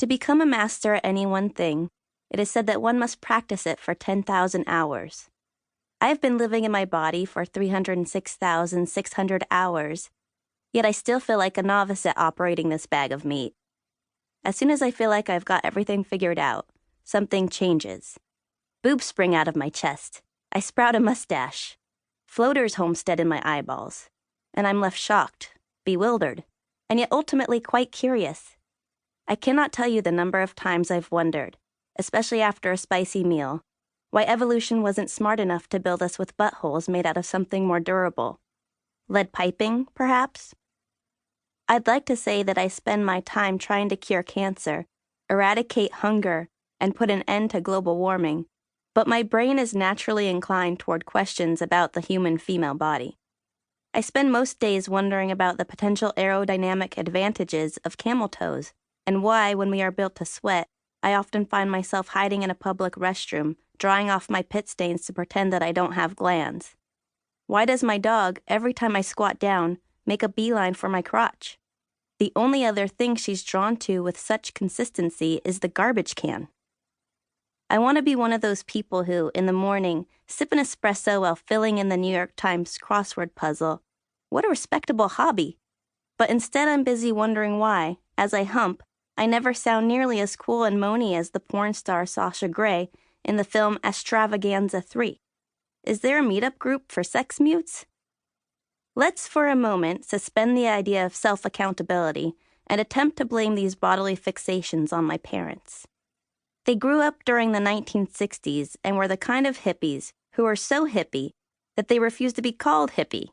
To become a master at any one thing, it is said that one must practice it for 10,000 hours. I have been living in my body for 306,600 hours, yet I still feel like a novice at operating this bag of meat. As soon as I feel like I've got everything figured out, something changes. Boobs spring out of my chest. I sprout a mustache. Floaters homestead in my eyeballs. And I'm left shocked, bewildered, and yet ultimately quite curious. I cannot tell you the number of times I've wondered, especially after a spicy meal, why evolution wasn't smart enough to build us with buttholes made out of something more durable. Lead piping, perhaps? I'd like to say that I spend my time trying to cure cancer, eradicate hunger, and put an end to global warming, but my brain is naturally inclined toward questions about the human female body. I spend most days wondering about the potential aerodynamic advantages of camel toes, and why, when we are built to sweat, I often find myself hiding in a public restroom, drying off my pit stains to pretend that I don't have glands. Why does my dog, every time I squat down, make a beeline for my crotch? The only other thing she's drawn to with such consistency is the garbage can. I want to be one of those people who, in the morning, sip an espresso while filling in the New York Times crossword puzzle. What a respectable hobby. But instead I'm busy wondering why, as I hump, I never sound nearly as cool and moany as the porn star Sasha Grey in the film Extravaganza 3. Is there a meetup group for sex mutes? Let's for a moment suspend the idea of self-accountability and attempt to blame these bodily fixations on my parents. They grew up during the 1960s and were the kind of hippies who were so hippie that they refused to be called hippie.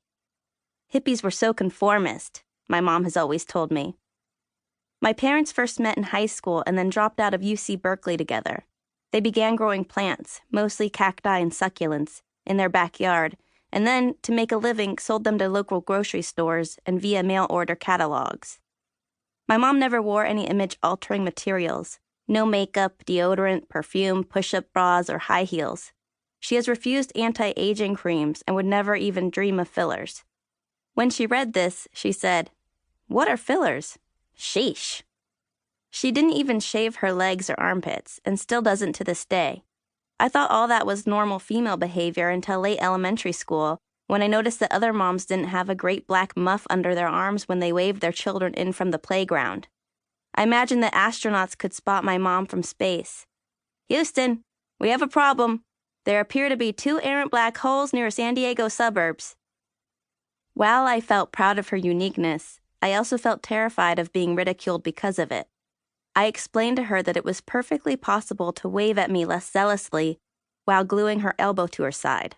Hippies were so conformist, my mom has always told me. My parents first met in high school and then dropped out of UC Berkeley together. They began growing plants, mostly cacti and succulents, in their backyard, and then, to make a living, sold them to local grocery stores and via mail-order catalogs. My mom never wore any image-altering materials, no makeup, deodorant, perfume, push-up bras, or high heels. She has refused anti-aging creams and would never even dream of fillers. When she read this, she said, "What are fillers? Sheesh." She didn't even shave her legs or armpits, and still doesn't to this day. I thought all that was normal female behavior until late elementary school, when I noticed that other moms didn't have a great black muff under their arms when they waved their children in from the playground. I imagined that astronauts could spot my mom from space. "Houston, we have a problem. There appear to be 2 errant black holes near San Diego suburbs." While I felt proud of her uniqueness, I also felt terrified of being ridiculed because of it. I explained to her that it was perfectly possible to wave at me less zealously while gluing her elbow to her side.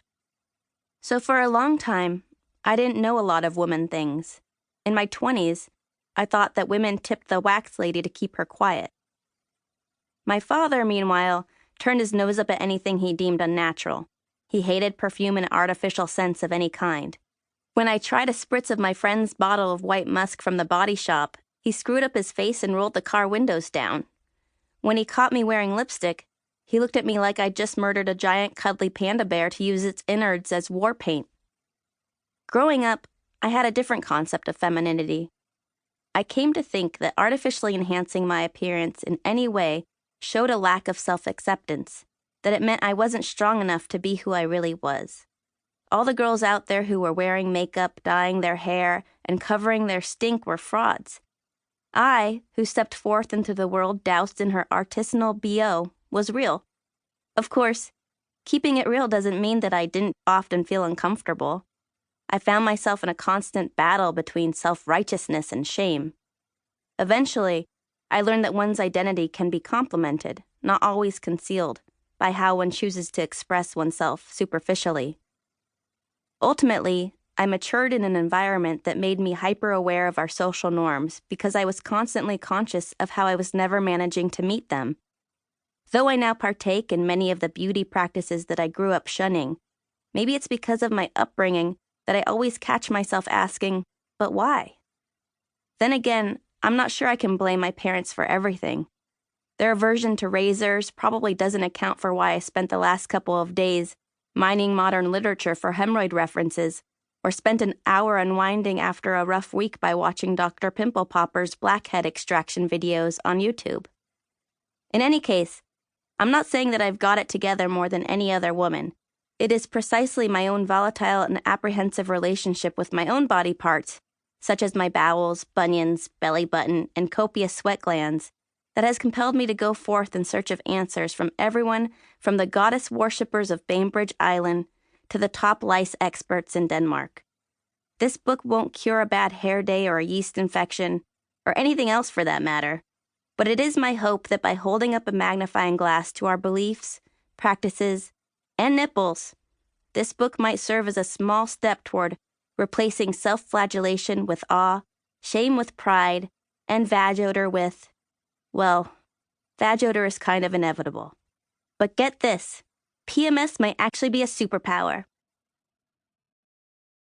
So for a long time, I didn't know a lot of woman things. In my 20s, I thought that women tipped the wax lady to keep her quiet. My father, meanwhile, turned his nose up at anything he deemed unnatural. He hated perfume and artificial scents of any kind. When I tried a spritz of my friend's bottle of white musk from the body shop, he screwed up his face and rolled the car windows down. When he caught me wearing lipstick, he looked at me like I'd just murdered a giant cuddly panda bear to use its innards as war paint. Growing up, I had a different concept of femininity. I came to think that artificially enhancing my appearance in any way showed a lack of self-acceptance, that it meant I wasn't strong enough to be who I really was. All the girls out there who were wearing makeup, dyeing their hair, and covering their stink were frauds. I, who stepped forth into the world doused in her artisanal BO, was real. Of course, keeping it real doesn't mean that I didn't often feel uncomfortable. I found myself in a constant battle between self-righteousness and shame. Eventually, I learned that one's identity can be complemented, not always concealed, by how one chooses to express oneself superficially. Ultimately, I matured in an environment that made me hyper-aware of our social norms because I was constantly conscious of how I was never managing to meet them. Though I now partake in many of the beauty practices that I grew up shunning, maybe it's because of my upbringing that I always catch myself asking, but why? Then again, I'm not sure I can blame my parents for everything. Their aversion to razors probably doesn't account for why I spent the last couple of days mining modern literature for hemorrhoid references, or spent an hour unwinding after a rough week by watching Dr. Pimple Popper's blackhead extraction videos on YouTube. In any case, I'm not saying that I've got it together more than any other woman. It is precisely my own volatile and apprehensive relationship with my own body parts, such as my bowels, bunions, belly button, and copious sweat glands, that has compelled me to go forth in search of answers from everyone from the goddess worshippers of Bainbridge Island to the top lice experts in Denmark. This book won't cure a bad hair day or a yeast infection, or anything else for that matter, but it is my hope that by holding up a magnifying glass to our beliefs, practices, and nipples, this book might serve as a small step toward replacing self-flagellation with awe, shame with pride, and vag odor with, well, vag odor is kind of inevitable. But get this, PMS might actually be a superpower.